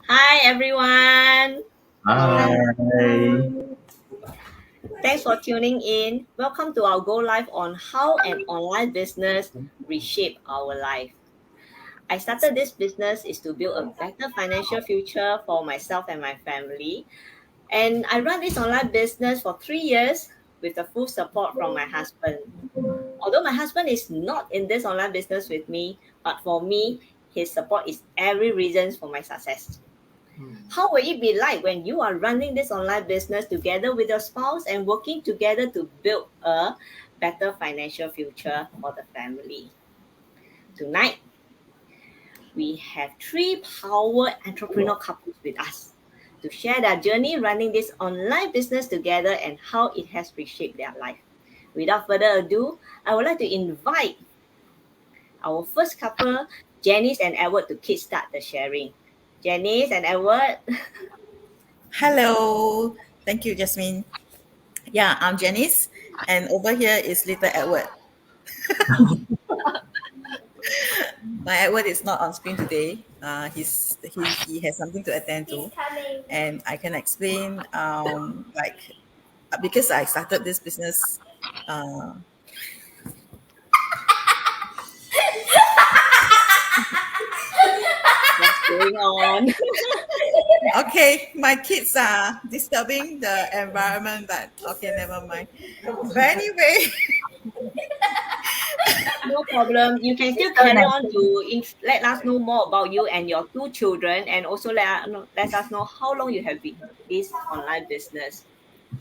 Hi everyone. Hi. Thanks for tuning in. Welcome to our Go Live on how an online business reshape our life. I started this business is to build a better financial future for myself and my family. And I run this online business for 3 years with the full support from my husband. Although my husband is not in this online business with me, but for me, his support is every reason for my success. How will it be like when you are running this online business together with your spouse and working together to build a better financial future for the family? Tonight, we have three power entrepreneur couples with us to share their journey running this online business together and how it has reshaped their life. Without further ado, I would like to invite our first couple, Janice and Edward, to kickstart the sharing. Janice and Edward. Hello. Thank you, Jasmine. Yeah, I'm Janice, and over here is little Edward. My Edward is not on screen today. He has something to attend to, and I can explain because I started this business. Uh, What's going on? okay, my kids are disturbing the environment, but okay, never mind. But anyway, No problem. You can still carry on to let us know more about you and your two children, and also let us know how long you have been this online business.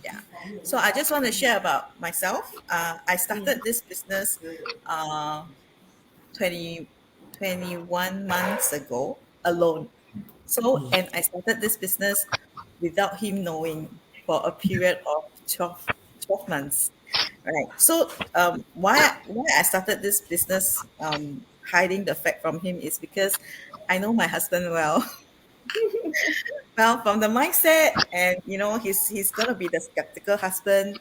yeah. So I just want to share about myself. I Mm. started this business. Uh, 20 21 months ago alone. So, and I started this business without him knowing for a period of 12 months. Right. So, why I started this business, hiding the fact from him is because I know my husband well. Well, from the mindset, and he's gonna be the skeptical husband,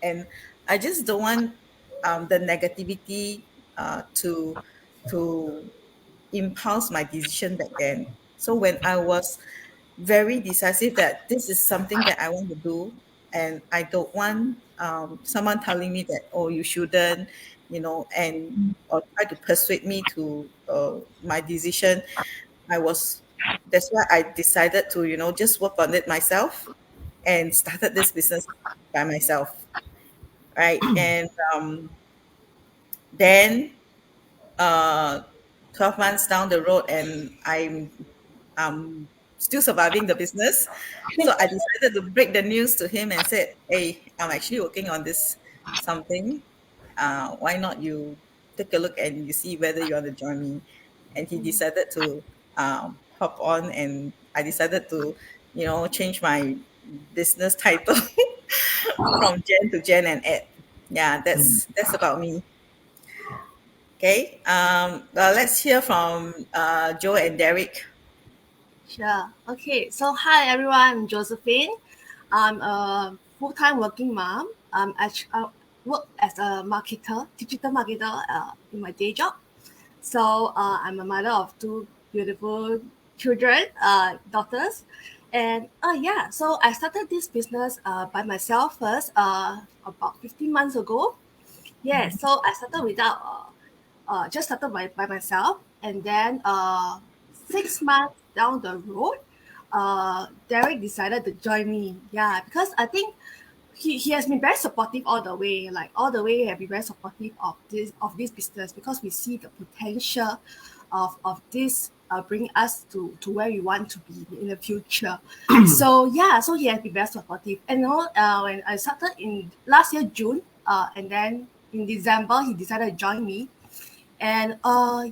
and I just don't want the negativity to impulse my decision back then. So when I was very decisive that this is something that I want to do, and I don't want someone telling me that, oh, you shouldn't, and or try to persuade me to my decision. I was That's why I decided to just work on it myself and started this business by myself, right? And then uh 12 months down the road, and I'm still surviving the business. So I decided to break the news to him and said, hey, I'm actually working on this something. Why not you take a look and you see whether you want to join me? And he decided to hop on, and I decided to, change my business title from Jen to Jen and Ed. Yeah, that's about me. Okay. Let's hear from Joe and Derek. Sure. Okay. So hi everyone. I'm Josephine. I'm a full-time working mom. I work as a marketer, digital marketer, in my day job. So I'm a mother of two beautiful children, daughters, and yeah. So I started this business by myself first, about 15 months ago. Yeah. So I started without just started by myself, and then 6 months down the road, Derek decided to join me. Yeah, because I think he has been very supportive all the way, like all the way have been very supportive of this business, because we see the potential of this bring us to where we want to be in the future. So yeah, so he has been very supportive. And when I started in last year June, and then in December he decided to join me. And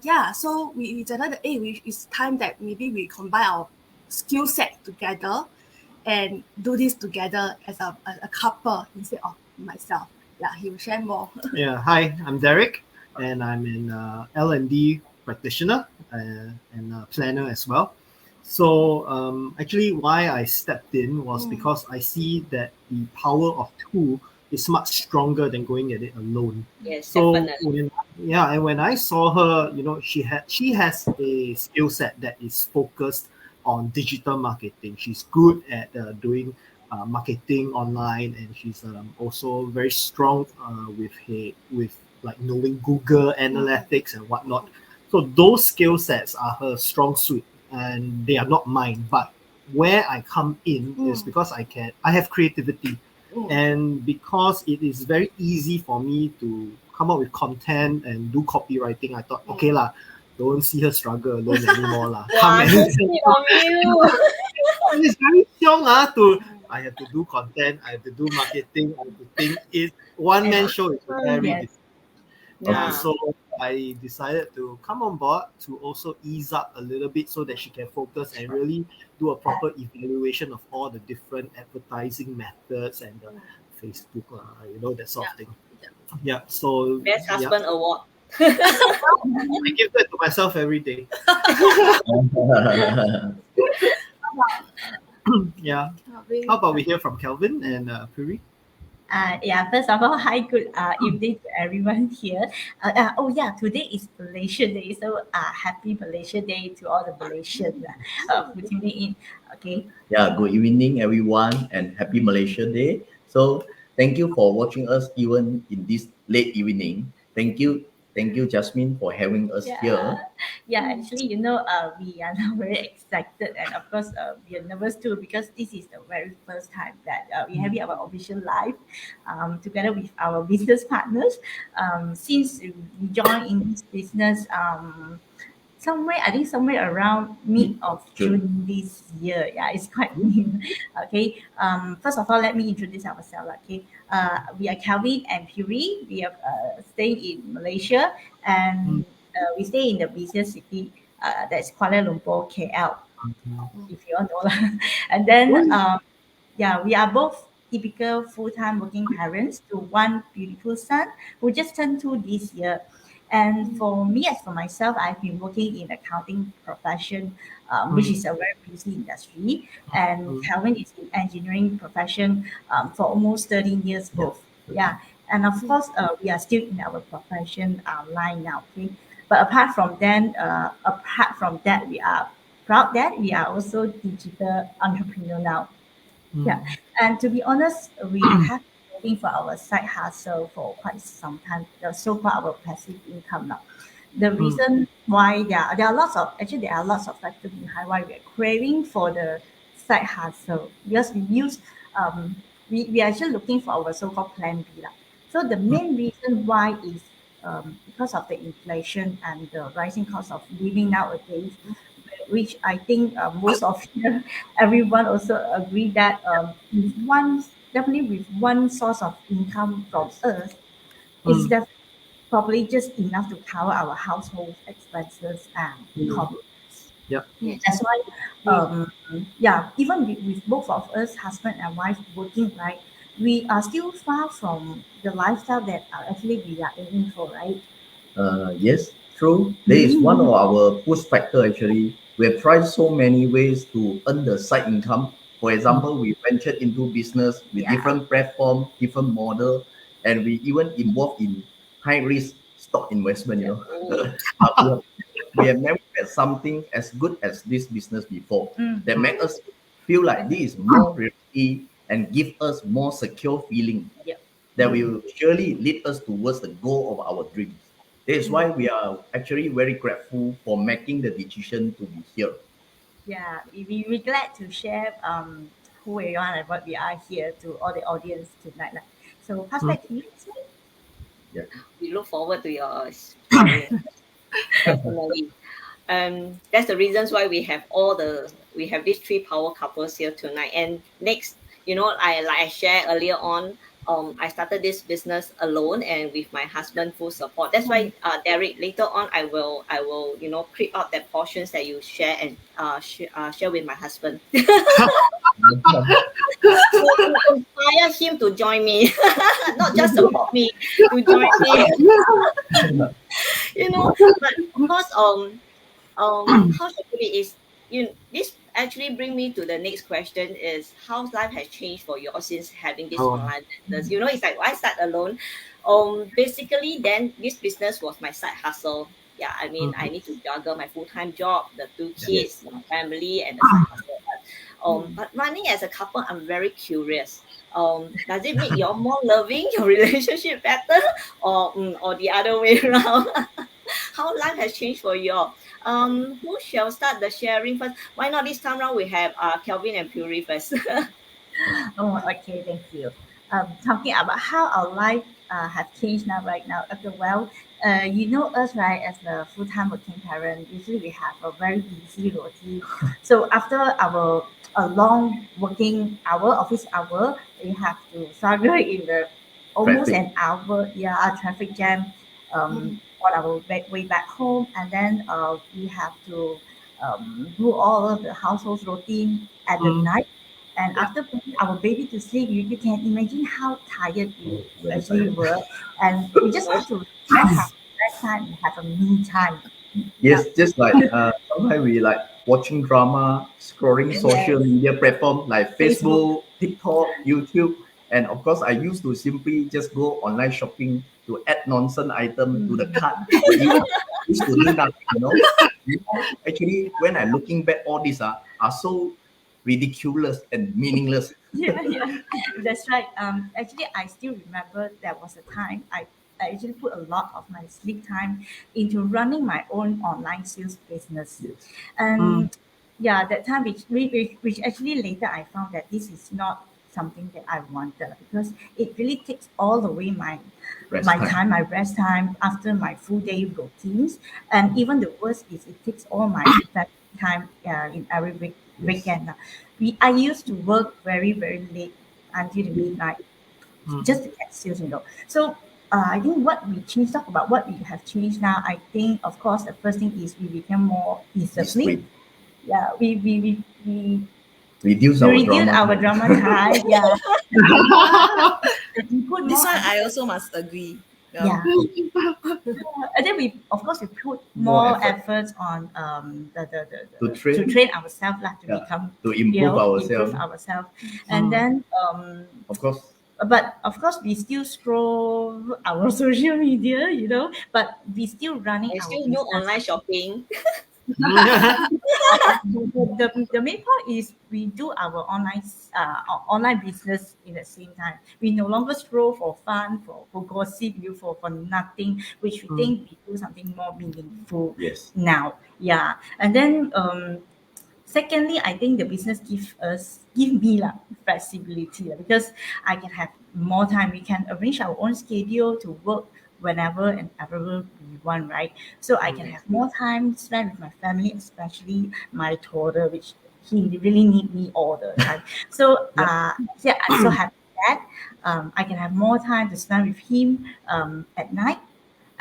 yeah, so we decided that, hey, it's time that maybe we combine our skill set together and do this together as a couple instead of myself. Yeah, he will share more. Yeah, hi, I'm Derek, and I'm an L&D practitioner and a planner as well. So actually, why I stepped in was because I see that the power of two is much stronger than going at it alone. Yes, So definitely. and when I saw her, she has a skill set that is focused on digital marketing. She's good at doing marketing online, and she's also very strong with like knowing Google Analytics and whatnot. So those skill sets are her strong suit, and they are not mine. But where I come in is because I have creativity, and because it is very easy for me to come up with content and do copywriting. I thought, okay lah, don't see her struggle alone anymore lah. Come Wow, and so sweet of you. it's very strong I have to do content, I have to do marketing, I have to think. It one man show is very Yes. difficult. Yeah. So I decided to come on board to also ease up a little bit so that she can focus and really do a proper evaluation of all the different advertising methods and the Facebook, that sort of thing. Yeah. So Best yeah, husband award. I give that to myself every day. Yeah. How about we hear from Kelvin and Puri? Yeah, first of all, hi, good evening to everyone here. Oh, yeah, today is Malaysia Day. So, happy Malaysia Day to all the Malaysians who tuning in. Okay. Yeah, good evening, everyone, and happy Malaysia Day. So, thank you for watching us even in this late evening. Thank you, Jasmine, for having us here. Yeah, actually, we are now very excited, and of course, we are nervous too because this is the very first time that we have our official live together with our business partners. Since we joined in this business, somewhere around mid of June this year. Yeah, it's quite new. Okay. First of all, let me introduce ourselves. Okay. We are Calvin and Puri. We are staying in Malaysia, and we stay in the business city. That's Kuala Lumpur, KL. If you all know lah. And then yeah, we are both typical full-time working parents to one beautiful son who just turned 2 this year. And for me, as for myself, I've been working in accounting profession, which is a very busy industry. And Calvin is in engineering profession for almost 13 years both. Yeah. And of course, we are still in our profession line now. Okay. But apart from that, we are proud that we are also digital entrepreneur now. Yeah, and to be honest, we have been working for our side hustle for quite some time. The so-called our passive income now. The reason why there are lots of factors behind why we are craving for the side hustle because we are actually looking for our so-called plan B lah. So the main reason why is because of the inflation and the rising cost of living nowadays, which I think most of you, everyone also agree that definitely with one source of income from us is definitely probably just enough to cover our household expenses and costs. Yep. That's why, yeah, even with both of us, husband and wife, working, right, we are still far from the lifestyle that actually we are aiming for, right? Yes, true. There is one of our push factor actually. We have tried so many ways to earn the side income. For example, we ventured into business with different platform, different model, and we even involved in high risk stock investment. But we have never had something as good as this business before that make us feel like this is more risky and give us more secure feeling Yep. that will surely lead us towards the goal of our dreams. That is why we are actually very grateful for making the decision to be here. Yeah, we're glad to share who we are and what we are here to all the audience tonight lah. So pass back to you, Jasmine. We look forward to your story. Definitely. That's the reasons why we have these three power couples here tonight. And next, I shared earlier on, I started this business alone and with my husband full support. That's why Derek, later on I will creep out that portions that you share and share with my husband. To inspire him to join me, not just support me, to join me. But of course, how should I put it is, this actually bring me to the next question is how life has changed for you all since having this online business. It's like I start alone. Basically then this business was my side hustle. Yeah, I mean, I need to juggle my full-time job, the two Yes. kids, my family, and the side hustle. But running as a couple, I'm very curious. Does it make you all more loving, your relationship better, or the other way around? How life has changed for you all? Who shall start the sharing first? Why not this time round we have Kelvin and Puri first? Oh, okay, thank you. Talking about how our life have changed now, right now. Okay, well, you know us, right? As a full-time working parent, usually we have a very busy routine. So after our a long working hour, office hour, we have to struggle in the almost Traffic. an hour, yeah, traffic jam, on our way back home, and then we have to do all of the household routine at the night, and Yeah. after putting our baby to sleep, you can imagine how tired we Very actually tired. were. And we just want to have rest time and have a me time. Yeah. Yes, just like sometimes we like watching drama, scrolling Yes. social media platform like Facebook. Facebook, TikTok, YouTube, and of course I used to simply just go online shopping to add nonsense item to the cart. Or even used to do nothing, you know. Actually, when I looking back, all these are so ridiculous and meaningless. Yeah, yeah. That's right. Actually, I still remember there was a time I actually put a lot of my sleep time into running my own online sales business. Yes, And yeah, that time which actually later I found that this is not something that I wanted, because it really takes all away rest my time. time, my rest time after my full day routines. And even the worst is it takes all my family time in every Yes. weekend. I used to work very, very late until the midnight just to get sales, So I think what we changed, talk about what we have changed now. I think, of course, the first thing is we become more disciplined. Discipline. Yeah, Reduce we our reduce drama our time. drama time. Yeah, and we put This more one effort. I also must agree. Yeah. Yeah, and then we, of course, we put More more effort efforts on to to train, train ourselves lah, to yeah, become, to improve improve ourselves. ourselves. And then Of course, but of course we still scroll our social media, but we still running I our still do business. online shopping. The main point is we do our online business in the same time. We no longer scroll for fun, for gossip, for nothing, which we think we do something more meaningful yes. now. Yeah. And then secondly, I think the business give me lah flexibility lah, because I can have more time. We can arrange our own schedule to work whenever and ever we want, right? So I can have more time spent with my family, especially my toddler, which he really need me all the time. So yeah, I'm so happy that I can have more time to spend with him at night,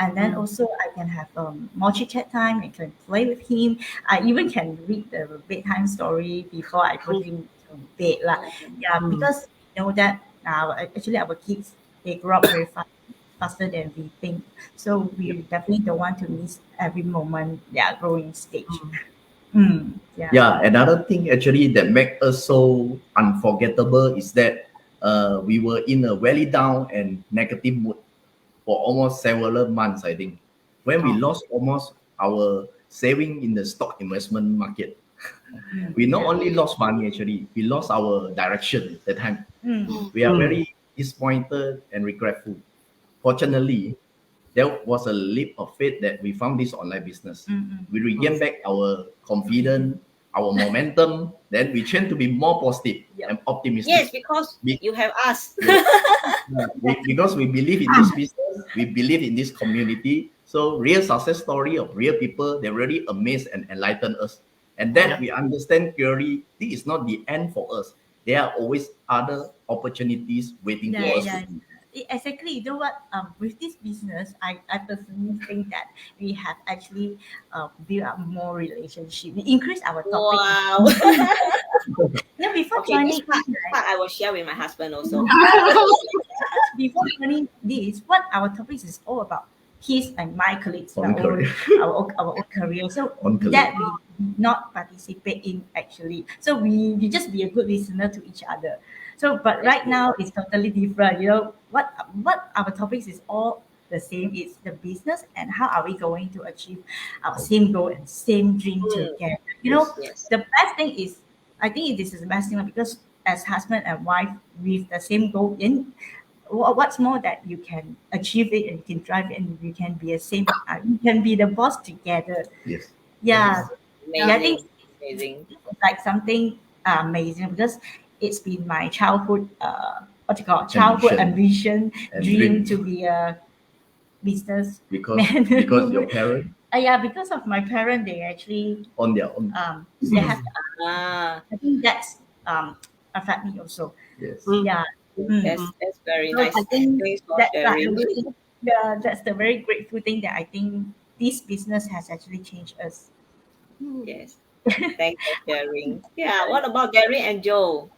and then also I can have more chit chat time. I can play with him. I even can read the bedtime story before I put him to bed lah. Yeah, because you know that actually our kids, they grow up very fast, faster than we think. So we definitely don't want to miss every moment. Yeah, growing stage. Yeah. Yeah, another thing actually that make us so unforgettable is that we were in a very down and negative mood for almost several months, I think, when we lost almost our saving in the stock investment market. We not Yeah. only lost money, actually, we lost our direction that time. We are very disappointed and regretful. Fortunately, there was a leap of faith that we found this online business. We regained back our confidence, our momentum. Then we tend to be more positive Yep. and optimistic. Yes, because Be- you have us. because we believe in this business, we believe in this community. So real success story of real people, they really amaze and enlighten us. And that we understand clearly, this is not the end for us. There are always other opportunities waiting Yeah, for us yeah. to do. Exactly. You know what? With this business, I personally think that we have actually built up more relationship. We increase our topic. Wow. Before Okay, this joining, part, this part I will share with my husband also. before joining this, what our topics is all about. His and my colleagues, On our own, career. our own career. So On career. that we did not participate in actually. So we just be a good listener to each other. So but right now it's totally different. What our topics is all the same. It's the business and how are we going to achieve our same goal and same dream together. You know, Yes. the best thing is, I think this is the best thing because as husband and wife with the same goal in, what's more that you can achieve it and you can drive it and you can be a same, you can be the boss together. Yes. Yeah, yeah, I think Amazing. Amazing. like something amazing because it's been my childhood what you call childhood Ambition ambition and dream dream. to be a business Because man. your parent Yeah, because of my parent, they actually on their own. they have Ah, I think that's affect me also. Yes. Yeah. Mm. that's very So nice. I think Thanks for that's like a sharing. really, yeah, that's the very grateful thing that I think this business has actually changed us. Yes. Thanks for sharing. Yeah. What about Gary and Joe?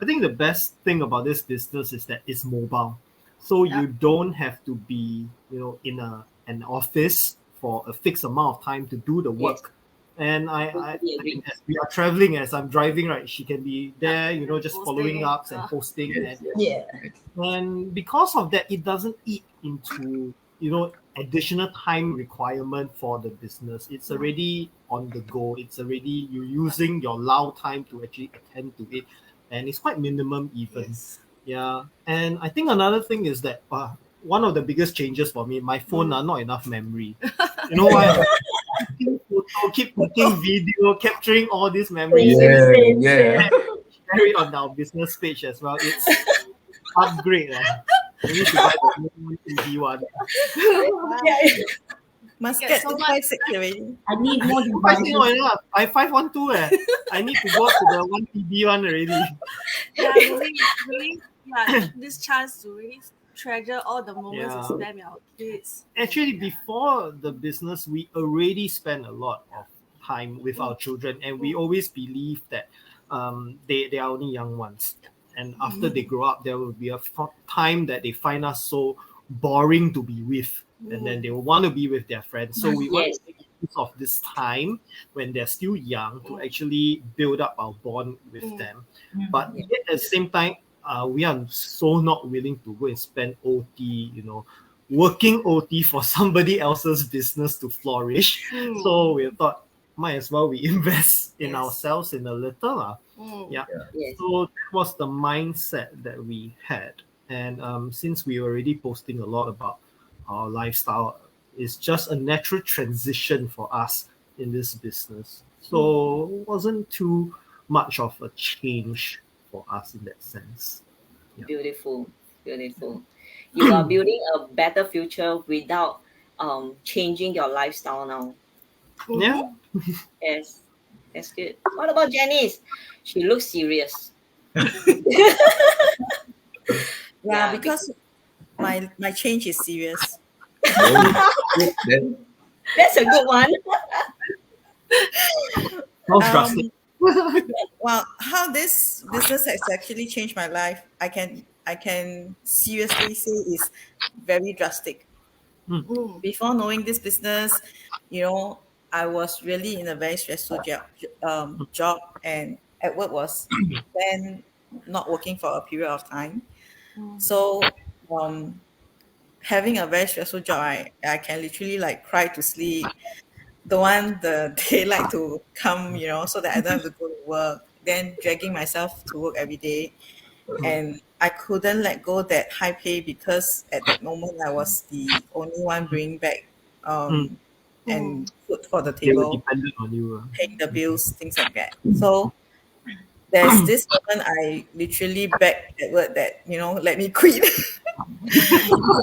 I think the best thing about this business is that it's mobile. So Yeah. you don't have to be, in an office for a fixed amount of time to do the Yes. work. And Totally I agree. mean, as we are traveling, as I'm driving, right, she can be there, just following Posting, up and posting. Yes. And Yes. because of that, it doesn't eat into additional time requirement for the business. It's already on the go. It's already you using your allow time to actually attend to it, and it's quite minimum even. Yes. Yeah, and I think another thing is that one of the biggest changes for me, my phone are not enough memory. You know why? Taking photo, keep taking video, capturing all these memories, and Yeah. Same, Yeah. same. share it on our business page as well. It's upgrade. We need to buy the new TV one. Yeah, Must Get get so to much- 5-6 already. I need more Why is it not devices. enough? I 512 I need to go up to the one TB one already. Yeah, really, yeah, this chance to really treasure all the moments we Yeah. spend with our kids. Actually, before the business, we already spend a lot of time with our children, and we always believe that they are only young ones. And after they grow up, there will be a time that they find us so boring to be with, and then they will want to be with their friends. So we want Yes. to make use of this time when they're still young to actually build up our bond with them. But yet at the same time, we are so not willing to go and spend OT, working OT for somebody else's business to flourish. So we thought, might as well we invest in Yes. ourselves in a little. Yeah. Yes. So that was the mindset that we had. And since we were already posting a lot about our lifestyle, it's just a natural transition for us in this business. So it wasn't too much of a change for us in that sense. Beautiful. Beautiful. You are building a better future without changing your lifestyle now. Yeah. Yes. That's good. What about Janice? She looks serious. Yeah, Yeah, because my change is serious. Oh, then That's a good one. How drastic. Well, how this business has actually changed my life, I can seriously say is very drastic. Before knowing this business, I was really in a very stressful job, and at work was then not working for a period of time. So having a very stressful job, I can literally like cry to sleep. The one the daylight to come, so that I don't have to go to work, then dragging myself to work every day. And I couldn't let go that high pay because at that moment I was the only one bringing back um, and food for the They were table, dependent on you. paying the bills, things like that. So there's this moment I literally begged at work that, let me quit.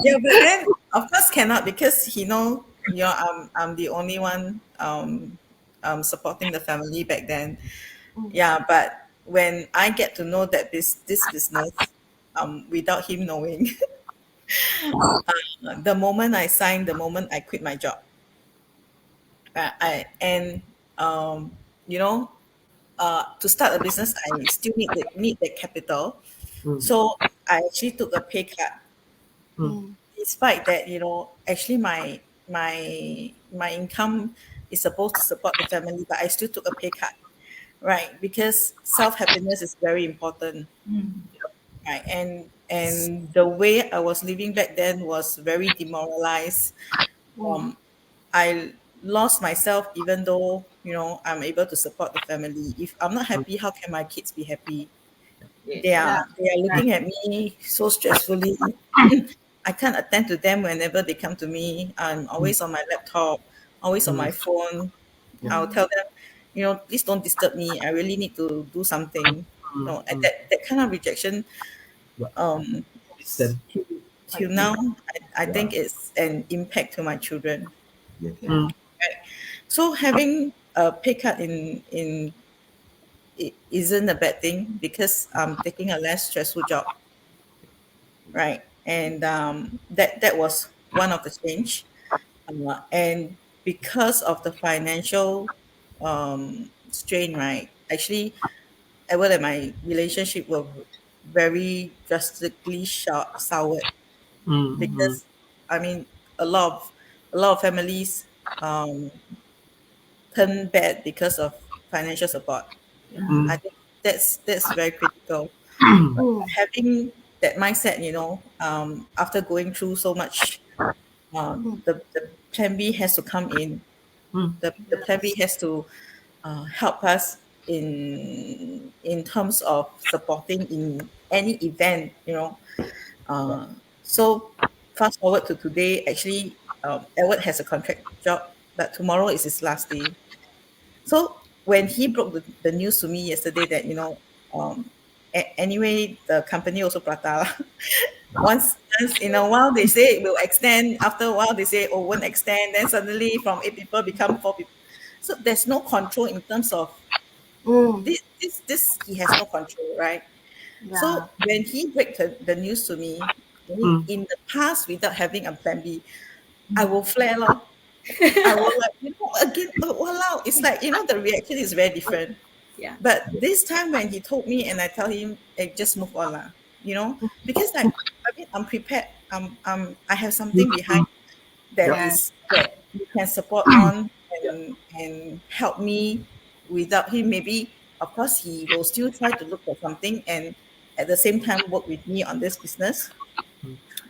Yeah, but then of course cannot because I'm the only one supporting the family back then. Yeah, but when I get to know that this business, without him knowing, the moment I signed, the moment I quit my job, I and you know to start a business, I still need the capital. Mm. So I actually took a pay cut. Mm. Despite that, actually my income is supposed to support the family, but I still took a pay cut, right? Because self happiness is very important, right? And and the way I was living back then was very demoralized. Mm. I lost myself, even though I'm able to support the family. If I'm not happy, how can my kids be happy? They Yes. are Yeah. they are looking at me so stressfully. I can't attend to them whenever they come to me. I'm always on my laptop, always on my phone. I'll tell them, please don't disturb me. I really need to do something. And that kind of rejection, um, Then. till, till Quite deep. now, I Yeah. think it's an impact to my children. Yes. Yeah. So having a pay cut in it isn't a bad thing because I'm taking a less stressful job, right? And that was one of the change, and because of the financial strain, right? Actually, Edward and my relationship were very drastically soured Mm. because I mean a lot of families um, turn bad because of financial support. Yeah. I Mm. think that's very critical. Mm. Having that mindset, after going through so much, Mm. the plan B has to come in. Mm. The plan B has to help us in terms of supporting in any event. So fast forward to today. Actually, Edward has a contract job, but tomorrow is his last day. So when he broke the news to me yesterday that anyway the company also prata lah. Once in a while they say it will extend. After a while they say won't extend. Then suddenly from 8 people become 4 people. So there's no control in terms of Mm. this he has no control, right? Yeah. So when he break the news to me, I mean Mm. in the past without having a plan B, I will flare lor. I will like, again, walao. It's like, the reaction is very different. Yeah. But this time when he told me and I tell him, hey, just move on lah, because like, I mean, I'm prepared. I have something behind that Yeah. is that you can support on and help me without him. Maybe, of course, he will still try to look for something and at the same time work with me on this business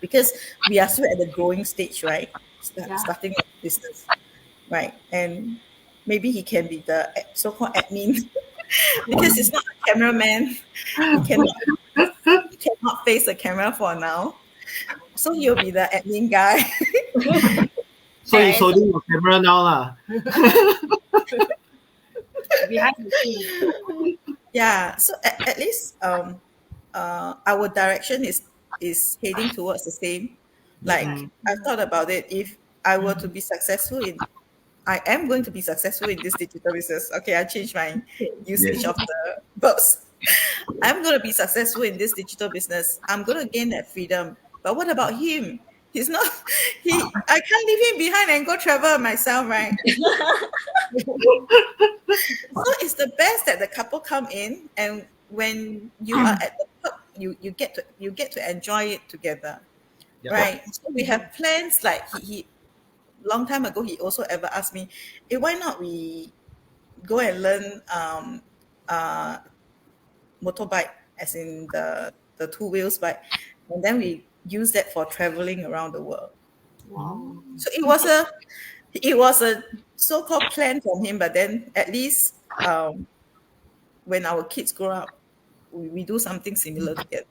because we are still at the growing stage, right? Yeah. Starting a business, right? And maybe he can be the so-called admin because he's not a cameraman. He cannot he cannot face the camera for now. So he'll be the admin guy, So he's right? holding your camera now, lah. Behind the scene. Yeah. So at least our direction is heading towards the same. Right. Like I've thought about it. If I were to be successful in I am going to be successful in this digital business. Okay, I changed my usage Yes. of the verbs. I'm going to be successful in this digital business. I'm going to gain that freedom. But what about him? He's not, I can't leave him behind and go travel myself, right? So it's the best that the couple come in and when you are at the top, you get to enjoy it together, Yep. right? So we have plans like he long time ago he also ever asked me, hey, why not we go and learn uh motorbike, as in the two wheels bike, and then we use that for traveling around the world. Wow. So it was a so-called plan from him, but then at least when our kids grow up, we do something similar together.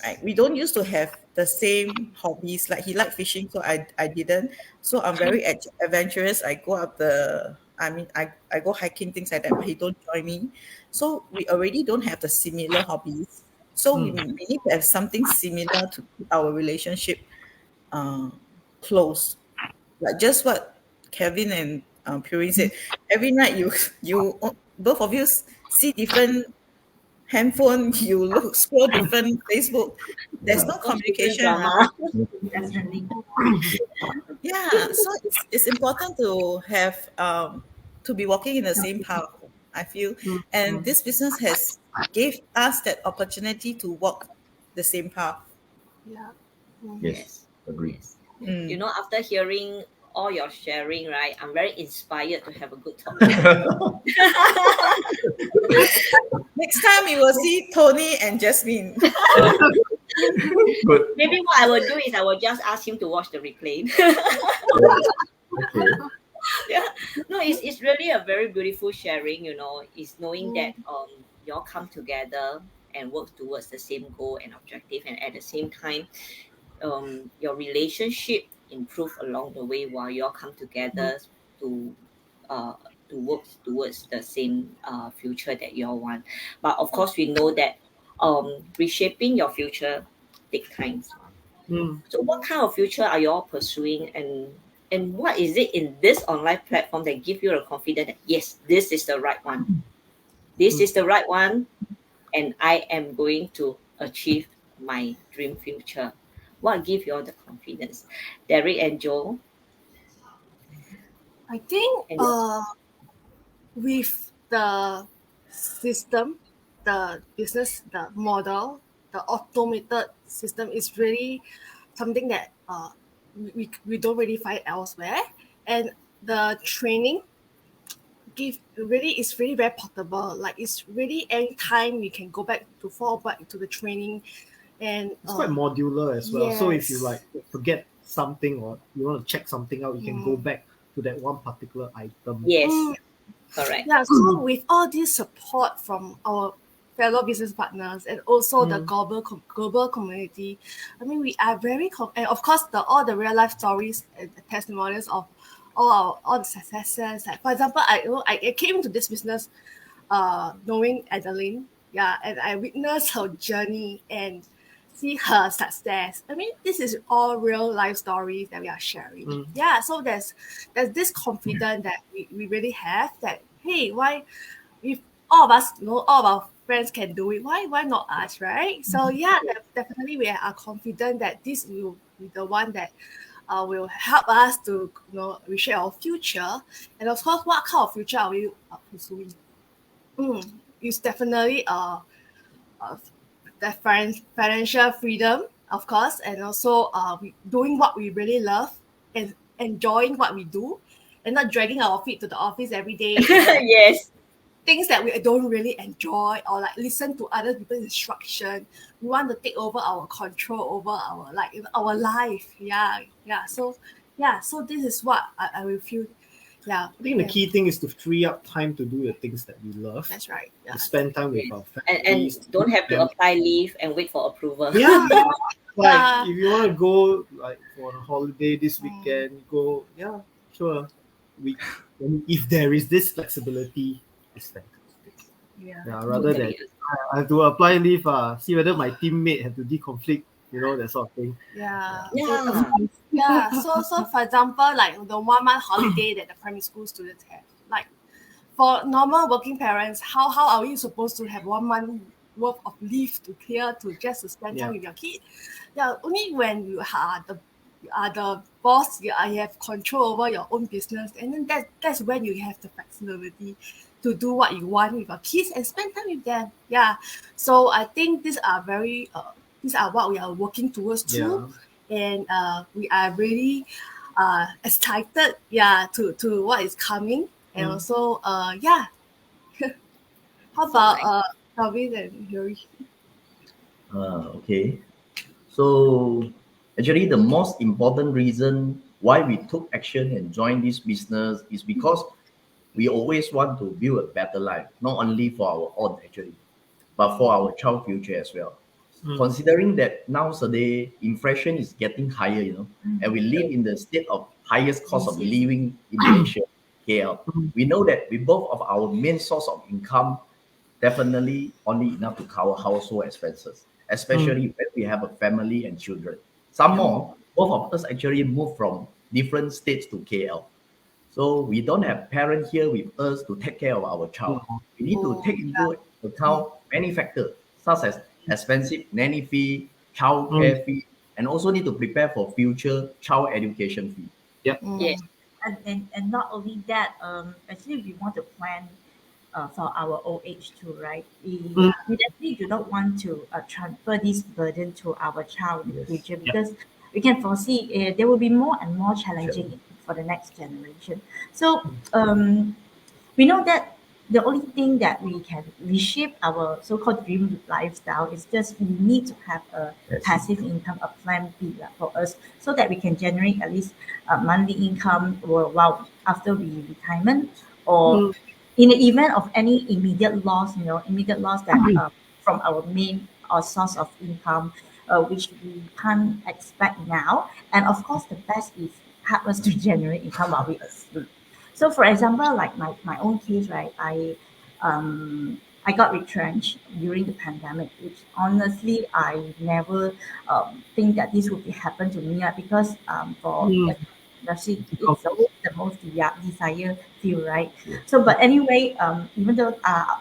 Right? Yes. We don't used to have the same hobbies. Like he liked fishing, so I didn't. So I'm very adventurous. I go up I mean, I go hiking, things like that, but he don't join me. So we already don't have the similar hobbies. So we need to have something similar to keep our relationship uh, close. Like just what Kevin and Purine said. Every night you both of you see different handphone, you look scroll different Facebook. There's Yeah. no No children communication, right? drama. Definitely. Yeah, so it's important to have to be walking in the same path, I feel, and this business has gave us that opportunity to walk the same path. Yeah. Yes. Yes. Agree. Yes. Mm. After hearing all your sharing, right, I'm very inspired to have a good talk with you. Next time you will see Tony and Jasmine. Good. Maybe what I will do is I will just ask him to watch the replay. Okay. Yeah, no, it's really a very beautiful sharing, you know, is knowing that y'all come together and work towards the same goal and objective, and at the same time your relationship improve along the way while y'all come together to uh to work towards the same future that y'all want. But of course we know that reshaping your future take time. Mm. So what kind of future are you all pursuing, and what is it in this online platform that give you the confidence that yes, this is the right one. This is the right one, and I am going to achieve my dream future. What give you all the confidence? Derek and Joe I think and your with the system, the business, the model, the automated system is really something that we don't really find elsewhere. And the training give really is really very portable. Like it's really any time we can go back to fall back to the training, and It's quite modular as well. So if you yes. like forget something or you want to check something out, you can go back to that one particular item. yes, Mm, correct. yeah, so with all this support from our fellow business partners and also the global community, I mean, we are very and of course all the real life stories and the testimonials of all the successes. Like for example, I came into this business knowing Adeline, yeah, and I witnessed her journey and see her success. I mean, this is all real life stories that we are sharing. Yeah, so there's this confidence that we really have that hey, why if all of us you know all of our friends can do it, why not us, right? So yeah, definitely we are confident that this will be the one that will help us to reshape our future. And of course, what kind of future are we pursuing? It's definitely uh, the financial freedom, of course, and also doing what we really love and enjoying what we do, and not dragging our feet to the office every day and Yes, things that we don't really enjoy or like listen to other people's instruction. We want to take over our control over our our life. So this is what I will feel. Yeah, I think the key thing is to free up time to do the things that we love. that's right. Yeah. To spend time with our and families. don't have to and- apply leave and wait for approval. Yeah. Like Yeah. if you want to go like for a holiday this weekend, go sure. We if there is this flexibility, it's fantastic. Yeah. Yeah, rather than Totally. I have to apply leave, see whether my teammate have to deconflict, that sort of thing. Yeah. Yeah. So for example, like the 1 month holiday that the primary school students have, like for normal working parents, how are we supposed to have 1 month worth of leave to clear to spend time with your kid? Yeah, only when you are the boss, you have control over your own business, and then that's when you have the flexibility to do what you want with your kids and spend time with them. Yeah, so I think these are what we are working towards too, and we are really excited, to what is coming, and also how about Calvin and Yuri? Okay. So actually, the most important reason why we took action and joined this business is because we always want to build a better life, not only for our own actually, but for our child future as well. Considering that nowadays inflation is getting higher, and we live in the state of highest cost of living in Malaysia, KL. We know that with both of our main source of income definitely only enough to cover household expenses, especially when we have a family and children. Some more, both of us actually moved from different states to KL. So we don't have parents here with us to take care of our child. We need to take into account many factors such as expensive nanny fee, child care fee, and also need to prepare for future child education fee. Yes. And not only that, actually we want to plan for our old age too, right? We definitely do not want to transfer this burden to our child in the future, because we can foresee there will be more and more challenging in the for the next generation. So we know that the only thing that we can reshape our so-called dream lifestyle is just we need to have a Yes. passive income, a plan B for us, so that we can generate at least a monthly income while after we retirement, or in the event of any immediate loss, immediate loss that from our main or source of income, which we can't expect now. And of course, the best is help us to generate income while we asleep. So, for example, like my own case, right? I got retrenched during the pandemic, which honestly I never think that this would be happen to me, because for industry, it's always the most desired field, right? So, but anyway, even though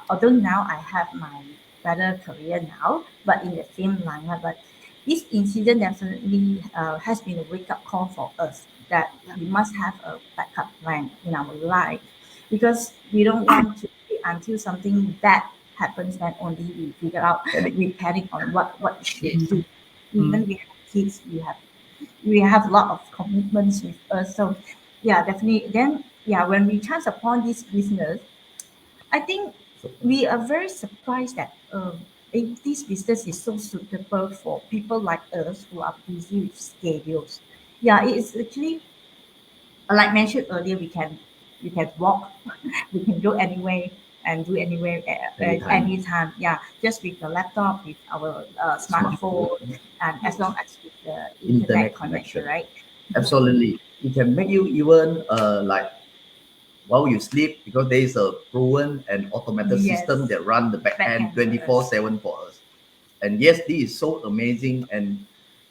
although now I have my better career now, but in the same line, but this incident definitely has been a wake up call for us that we must have a backup plan in our life, because we don't want to wait until something bad happens then only we figure out Panic. we panic on what we should Yes. do. Even we have kids, we have a lot of commitments with us. So yeah, definitely. Then yeah, when we chance upon this business, I think we are very surprised that if this business is so suitable for people like us who are busy with schedules. Yeah, it is actually like mentioned earlier. We can walk, we can go anywhere and do anywhere at Anytime. any time. Yeah, just with the laptop, with our smartphone, Smartphone. and as long as with the internet Internet connection, connection. right? Absolutely. It can make you even like while you sleep, because there is a proven and automated system Yes, that run the back end backhand for us. 24/7 for us. And yes, this is so amazing, and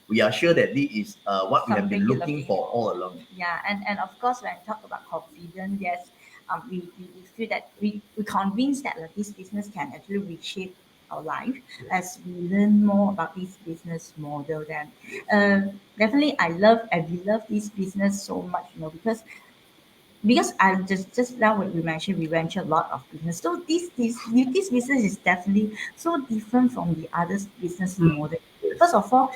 we are sure that this is what we have Something been you're looking looking for for. all along. Yeah, and of course, when I talk about confidence, yes, we feel that we convinced that this business can actually reshape our life as we learn more about this business model. Then, definitely, I love and we love this business so much, because I just now what we mentioned, we venture a lot of business. So this business is definitely so different from the other business model. First Yes. of all,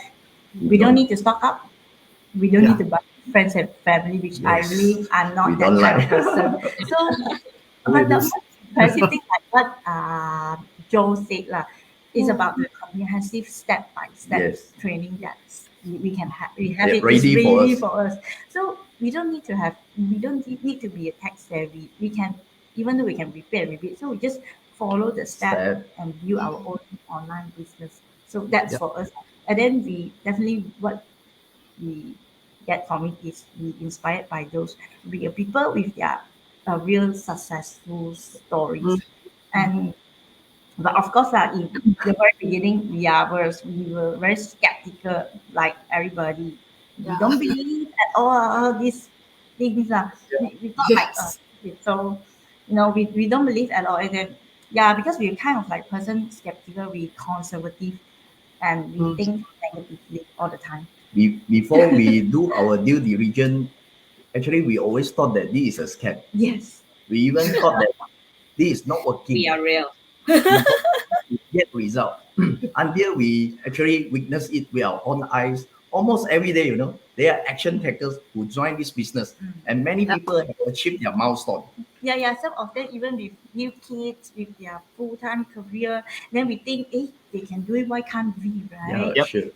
We we don't don't. need to stock up, we don't need Yeah. to buy friends and family, which I Yes. really am We not that don't kind of like. person. So, We're but the this. most impressive thing, like what Joe said, is about the comprehensive step by step Yes. training that we can have. We have They're it. It's ready for ready us. for us. So we don't need to have. We don't need to be a tech savvy. We can, even though we can prepare and repeat. So we just follow the step Step. and build our own online business. So that's Yeah. for us. And then we definitely what we get from it is we inspired by those real people with their real successful stories. And but of course, in the very beginning, we were very skeptical, like everybody. We Yeah. don't believe at all these things. We thought like, Yes. okay, so we don't believe at all. And then yeah, because we're kind of like person skeptical, we conservative, and we Mm. think negatively all the time. Before we do our due diligence, actually we always thought that this is a scam. Yes. We even thought that this is not We working. are real. We thought we get result until we actually witness it with our own eyes. Almost every day, there are action takers who join this business, and many Yeah. people have achieved their milestone. Yeah, yeah. Some of them even with new kids, with their full time career, then we think, hey, they can do it. Why can't we, Yeah, right? Yep. sure.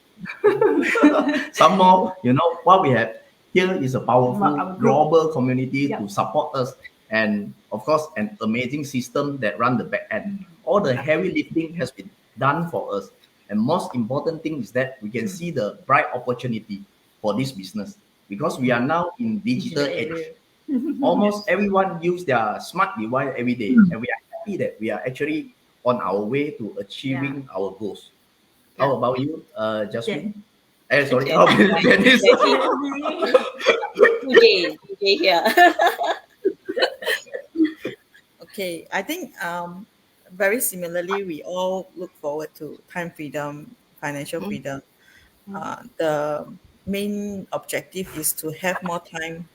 Some more, what we have here is a powerful Our group. global community to Yep. support us, and of course, an amazing system that run the back end. All the heavy lifting has been done for us, and most important thing is that we can see the bright opportunity for this business, because we are now in digital Digital age. area. Almost everyone use their smart device every day, and we are happy that we are actually on our way to Yeah. achieving our goals. Yeah. How about you, Jen- Jasmine? Sorry, how Jenny, about right? Janice? Jenny, Jenny. TJ here. Okay, I think very similarly, we all look forward to time freedom, financial freedom. The main objective is to have more time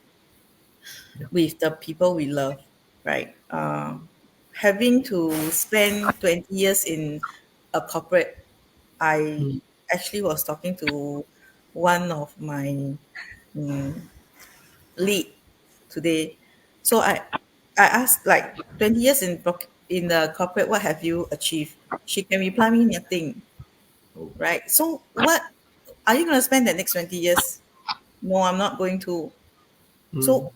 with the people we love, right? Having to spend 20 years in a corporate, I Mm. actually was talking to one of my lead. today. So I asked, like, 20 years in the corporate, what have you achieved? She can reply me nothing, Oh, right? So what are you going to spend the next 20 years? No, I'm not going to. Mm. So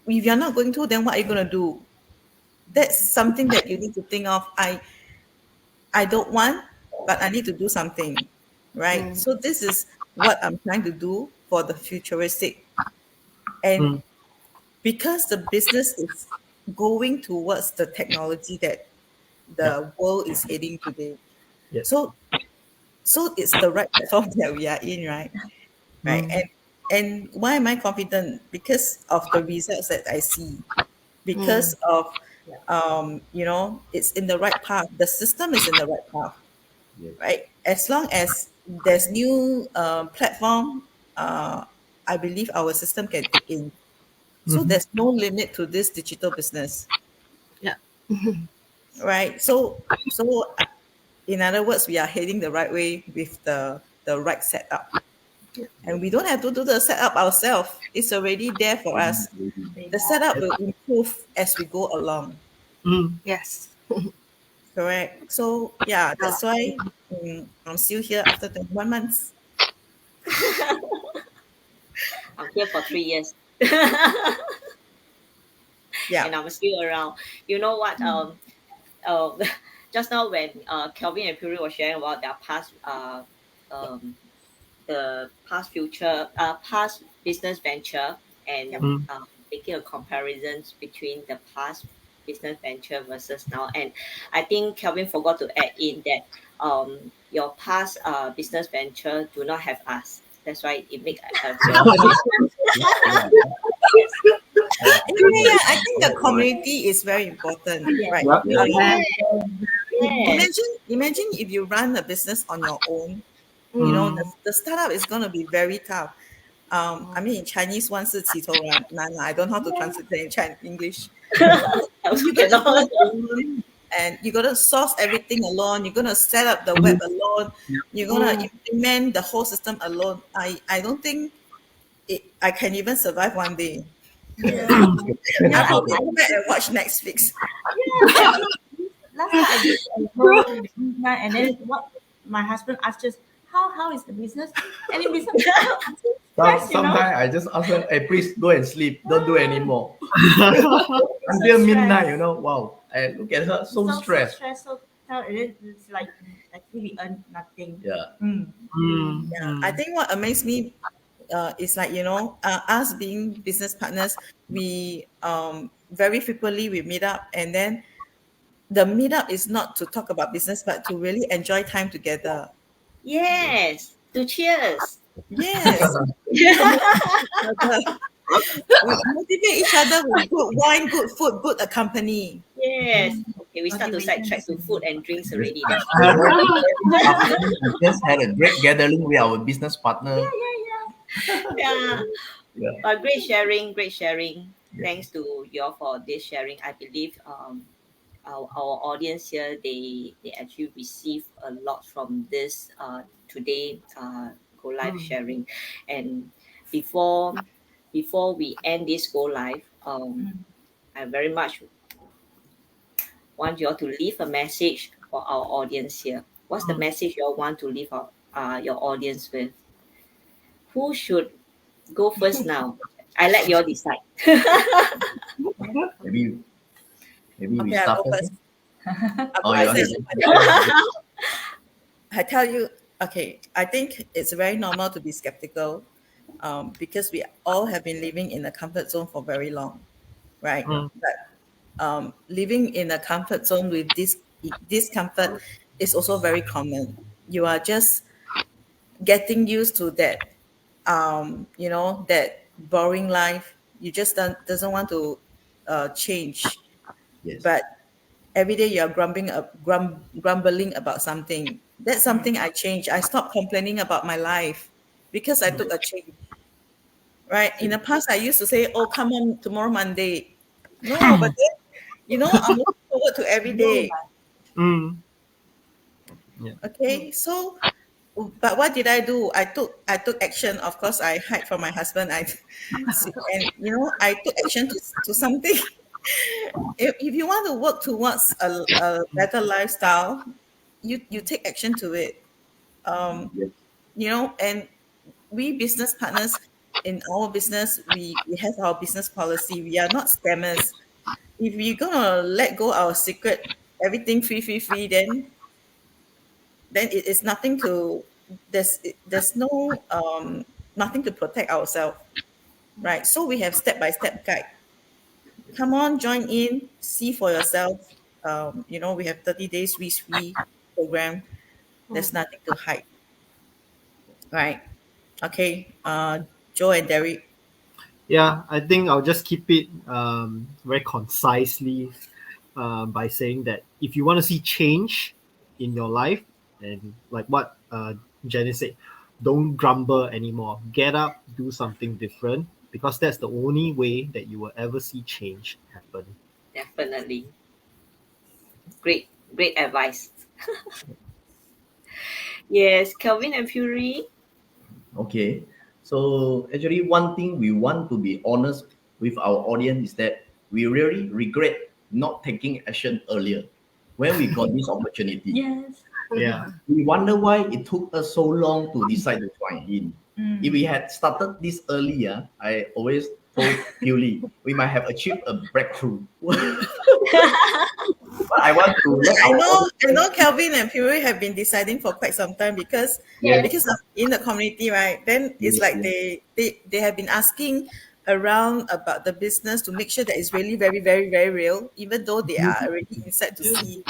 if you're not going to, then what are you going to do? That's something that you need to think of. I don't want, but I need to do something, right? Mm. So this is what I'm trying to do for the futuristic. And Mm. because the business is going towards the technology that Yeah. the world is heading today. Yes. So it's the right platform that we are in, right? Right. Mm. And why am I confident? Because of the results that I see, because Mm. of Yeah. it's in the right path. The system is in the right path, yes. right? As long as there's new platform, uh, I believe our system can take in. So Mhm. there's no limit to this digital business, Yeah. right? So in other words, we are heading the right way with the right setup, and Yes. we don't have to do the setup ourselves. It's already there for us. Maybe. They The are. setup will improve as we go along. Mm. Yes. Correct. So yeah, Yeah. that's why I'm still here after 21 months. I'm here for 3 years. Yeah. And I'm still around. You know what? Uh, just now when Kelvin and Puri were sharing about their past, um, the past business venture, and Yep. Mm. making a comparison between the past business venture versus now. And I think Kelvin forgot to add in that your past business venture do not have us. That's why it make a very big difference. Yeah. Yes. Yeah, I think the community is very important, Yes. right? Yeah. Yeah. Um, Yeah. Yes. imagine if you run a business on your own, Mm. the startup is going to be very tough. I mean, in Chinese, one is 起头难, I don't know how to translate it in Chinese, English. I also You're going to do cannot. it alone, and you're going to source everything alone. You're going to set up the web Mhm. alone. Yeah. You're going to implement the whole system alone. I don't think I can even survive one day. Yeah. I Yeah. I, probably I go back and watch Netflix. yeah. Last time I did a whole midnight, and then what my husband asked us, how is the business? And in business, I'm so stressed, you know. Sometimes I just ask them, hey, please go and sleep. Don't do anymore. It's Until so midnight, stressed. Wow. I look at her, so So stressed. stressed, so tired. And then it's like actually we earn nothing. Yeah. Mm. Mm. Yeah, I Mm. think what amazed me is like us being business partners, we very frequently we meet up, and then the meetup is not to talk about business, but to really enjoy time together. Yes. To cheers. Yes, we motivate each other. We motivate each other with good wine, good food, good company. Yes. Okay, we start to Motivation sidetrack is to food and drinks already. That's You fine. know, every afternoon we just had a great gathering with our business partner. Yeah. Yeah. But great sharing, great sharing. Yeah. Thanks to you all for this sharing. I believe our audience here, they actually receive a lot from this today go live sharing. And before we end this go live, I very much want you all to leave a message for our audience here. What's the message you all want to leave your audience with? Who should go first now? I let you all decide. Maybe we Okay, I'll start go first. first. Oh, I yeah. say, Yeah. I tell you, okay, I think it's very normal to be skeptical, because we all have been living in a comfort zone for very long, right? Mm. But living in a comfort zone with this discomfort is also very common. You are just getting used to that, that boring life. You just doesn't want to change, Yes. but every day you're grumbling about something. That's something I changed. I stopped complaining about my life because I took a change. Right. In the past, I used to say, "Oh, come on, tomorrow Monday." No, but then, I'm looking forward to every day. Mm. Yeah. Okay. So but what did I do? I took action. Of course, I hide from my husband. And I took action to something. If you want to work towards a better lifestyle, you take action to it. Yes. And we business partners in our business, we have our business policy. We are not scammers. If we're gonna let go our secret, everything free, then it is nothing to there's no nothing to protect ourselves, right? So we have step-by-step guide. Come on, join in, see for yourself. We have 30 days risk free program. There's nothing to hide, right? Okay, Joe and Derek. Yeah, I think I'll just keep it very concisely by saying that if you want to see change in your life, and like what Jenny said, don't grumble anymore. Get up, do something different, because that's the only way that you will ever see change happen. Definitely. Great, great advice. Yes, Kelvin and Fury. Okay. So actually, one thing we want to be honest with our audience is that we really regret not taking action earlier when we got this opportunity. Yes. Yeah. We wonder why it took us so long to decide to join in. Mm. If we had started this earlier, I always told Julie, we might have achieved a breakthrough. But I want to let I our know, audience I know Calvin and Puri have been deciding for quite some time because Yes. because of in the community, right? Then it's Yes, like yes. they have been asking around about the business to make sure that it's really very, very, very real, even though they are already inside to see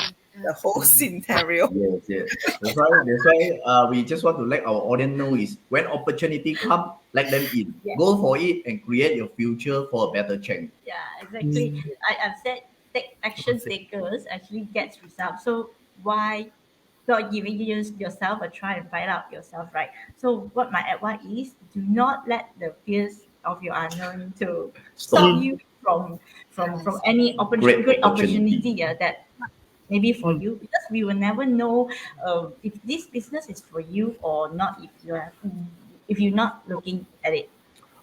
the whole scenario. Yes, yes. That's why we just want to let our audience know is when opportunity come, let them in. Yes. Go for it and create your future for a better change. Yeah, exactly. I've said take action takers actually gets results. So why not giving yourself a try and find out yourself, right? So what my advice is, do not let the fears of your unknown to stop Stop. you from any Great great opportunity. opportunity, yeah, that maybe for you, because we will never know if this business is for you or not if you're not looking at it.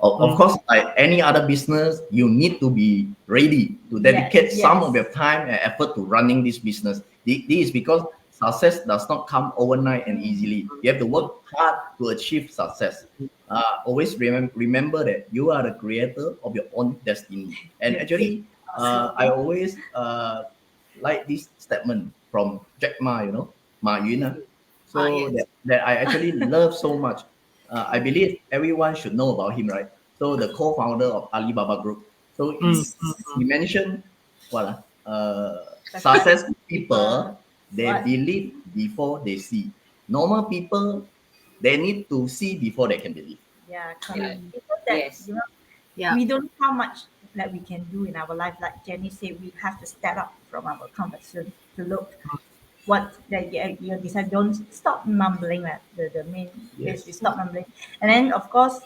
Of course, like any other business, you need to be ready to Yes, dedicate some of yes. your time and effort to running this business. This is because success does not come overnight and easily. You have to work hard to achieve success. Always remember that you are the creator of your own destiny. And actually, I always like this statement from Jack Ma, Ma Yun. So Yes. that I actually love so much. I believe everyone should know about him, right? So the co-founder of Alibaba Group. So he mentioned what? Success people they What? believe before they see. Normal people they need to see before they can believe. Yeah, Yeah. correct. Because that Yes. Yeah. we don't know how much that we can do in our life. Like Jenny said, we have to step up from our comfort zone to look what that you decide. Don't stop mumbling. Like the main is Yes. you stop mumbling. And then of course,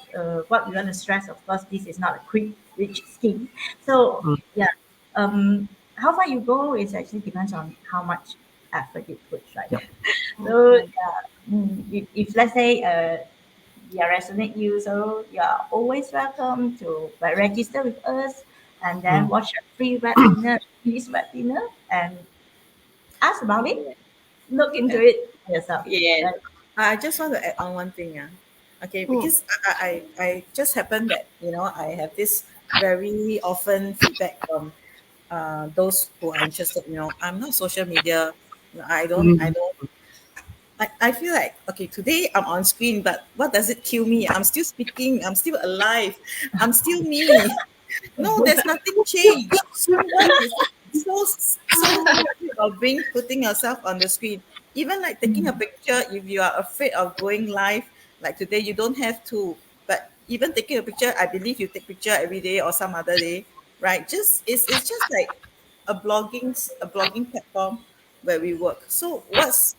what we want to stress, of course, this is not a quick rich scheme. So yeah, how far you go is actually depends on how much effort you put, right? Yep. So if let's say yeah resonate you, so you're always welcome to like register with us and then watch a free webinar, and ask about it, Yeah. look into Yeah. it yourself, Yeah. right? I just want to add on one thing, yeah. Okay, because I just happened that I have this very often feedback from those who are interested. I'm not social media. I don't. I feel like okay, today I'm on screen, but what does it kill me? I'm still speaking. I'm still alive. I'm still me. No, there's nothing changed. So what is so worried about putting yourself on the screen? Even like taking a picture, if you are afraid of going live, like today, you don't have to. But even taking a picture, I believe you take picture every day or some other day, right? Just it's just like a blogging platform where we work. So what's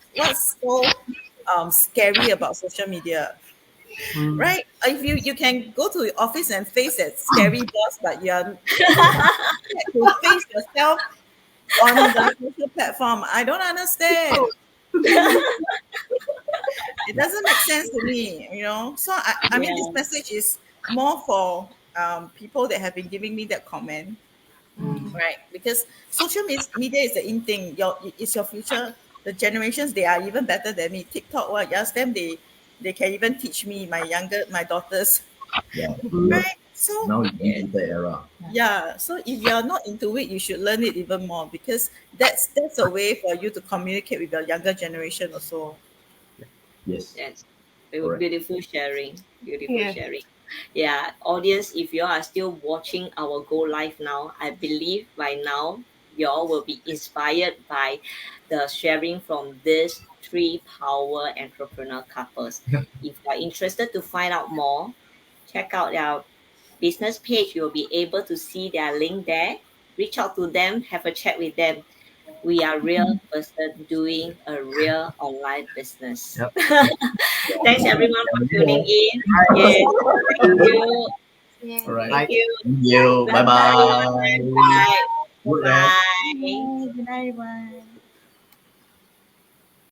so scary about social media? Right? If you can go to the office and face that scary boss, but you're scared to face yourself on the social platform. I don't understand. It doesn't make sense to me, So I mean, this Yeah. message is more for people that have been giving me that comment, right? Because social media is the in thing. It's your future. The generations, they are even better than me. TikTok, what? Ask them, they can even teach me. My daughters, Yeah, right? So now it's Yes. digital era. yeah. So if you're not into it, you should learn it even more because that's a way for you to communicate with your younger generation also. Yes, That's correct. beautiful sharing. Beautiful Yes. sharing. Yeah, audience, if you are still watching our Go Live now, I believe by now you all will be inspired by the sharing from these three power entrepreneur couples. If you are interested to find out more, check out their business page. You'll be able to see their link there. Reach out to them, have a chat with them. We are real person doing a real online business. Yep. Thanks everyone for tuning Yeah. in. Yeah, thank you. Yes. All right. Thank Bye. you. Thank you. Bye Bye bye. bye. Bye. Good night. Bye. Bye. Good night, everyone.